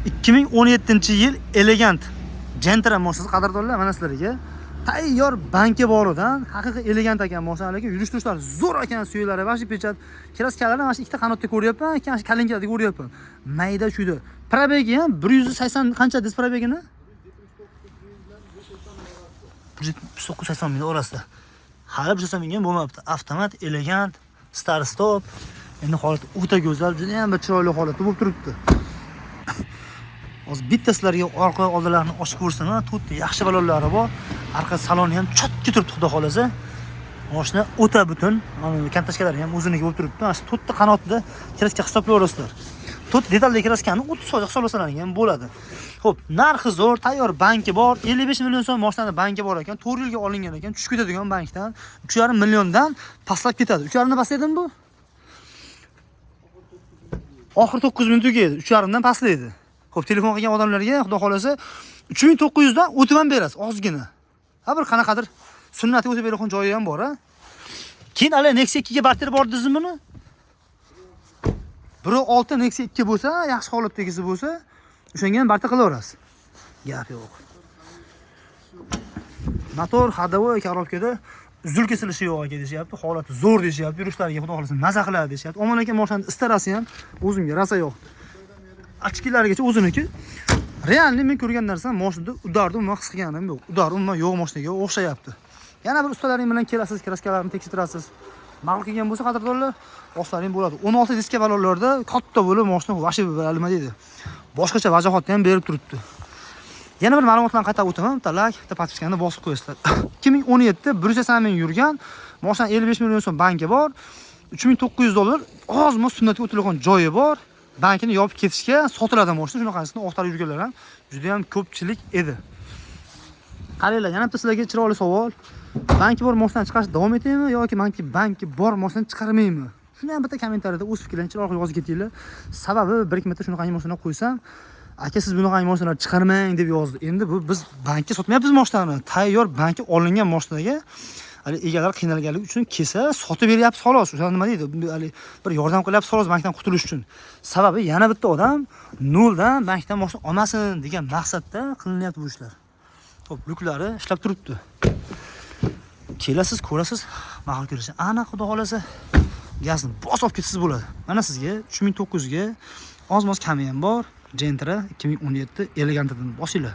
2017-yil elegant Gentra moshasi qadrdonlar, mana sizlarga tayyor banki boridan haqiqiy elegant ekan moshalaga yurishtirishlar zo'r ekan, suyaklari vashi pechat. Kraskalarni mana shu ikkita qanotda ko'ryapman, ikkinchi kalinkada ko'ryapman. Mayda shuyda. Probegi ham 180 qancha desiz probegini? 180 ming orasida. Hali 180 ming ham bo'lmabdi. Avtomat, elegant, start stop. Endi holat o'ta go'zal, juda ham bir chiroyli holatda bo'lib turibdi. Hozir bitta sizlarga orqa oldilarini ochib ko'rsam, to'rtta yaxshi balonlari bor. Arqa saloni ham chotki turibdi, xudo xolasa. Mashina o'ta butun, mana kantashkalari ham o'ziniga bo'lib turibdi. Mana shu to'rtta qanotda kraska hisoblab olasizlar. To'rt detalli kraskani 30 soat hisoblasalar ham bo'ladi. Xo'p, narxi zo'r, tayyor banki bor. 55 million so'm mashinaning banki bor ekan. 4 yilga olingan ekan. Tushib ketadigan bankdan 3,5 milliondan pastlab ketadi. 3,5 dan pastlaydimi bu? Oxir 9 ming tugaydi, 3,5 dan pastlaydi. Xo'p, telefon qilgan odamlarga xudo xolasa 3900 dan o'tib ham berasiz, ozgina. Ha, bir qanaqadir sunnati o'tib beradigan joyi ham bor, ha. Keyin hali Nexia 2 ga barter bor dedingizmi buni? 1.6 Nexia 2 bo'lsa, yaxshi holatdagisi bo'lsa, o'shanga ham barter qilaverasiz. Gap yo'q. Motor hadovoy korobkada uzil kesilishi yo'q aka deyapti. Holati zo'r deyapti. Yurishlariga xudo xolasa maza qiladi deyapti. Omon aka mashinani istarasi ham o'zimga rosa yo'qdi. Ochkilarigacha o'ziniki. Realni men ko'rgan narsam mashinada udarni umuman his qilganim yo'q. Udar umuman yo'q mashinaga o'xshayapti. Yana bir ustalaring bilan kelasiz, kraskalarni tekshirasiz. Ma'qul kelgan bo'lsa qadrdonlar, oshlaring bo'ladi. 16 diska balonlarda katta bo'lib mashina vashi nima deydi. Boshqacha vajohatni ham berib turibdi. Yana bir ma'lumotlarni qaytarib o'taman. Talak, podpiskani bosib qo'yasizlar. 2017 da 180 ming yurgan, mashina 55 million so'm banki bor. 3900 dollar ozmi sunnatga o'tilgan joyi bor. Bankini yopib ketishga sotiladi mashina. Shunaqasini o'xtarib yurganlar ham juda ham ko'pchilik edi. Qaranglar, yana bitta sizlarga chiroyli savol. Banki bor mashinadan chiqarishni davom etaymi yoki banki bor mashinadan chiqarmaymi? Shuni ham bitta kommentariyada o'z fikrlaringizni chiroyli yozib ketinglar. Sababi bir-ikki marta shunaqa mashina qo'ysam, aka siz bunaqa mashinalar chiqarmang deb yozdi. Endi bu biz bankka sotmayapmiz mashinani. Tayyor bankka olingan mashinaga hali egalar qiynalganligi uchun kelsa sotib beryapsiz xolos. O'sha nima deydi? Hali bir yordam qilyapsiz xolos bankdan qutulish uchun. Sababi yana bitta odam noldan bankdan mashina olmasin degan maqsadda qilinyapti bu ishlar. Xo'p, luklari ishlab turibdi. Kelasiz, ko'rasiz, ma'qul ko'rasiz. Ana xudo xolasa gazni bosib ketsiz bo'ladi. Mana sizga 3900 ga oz-moz kami ham bor. Gentra 2017 elegantdan boshinglar.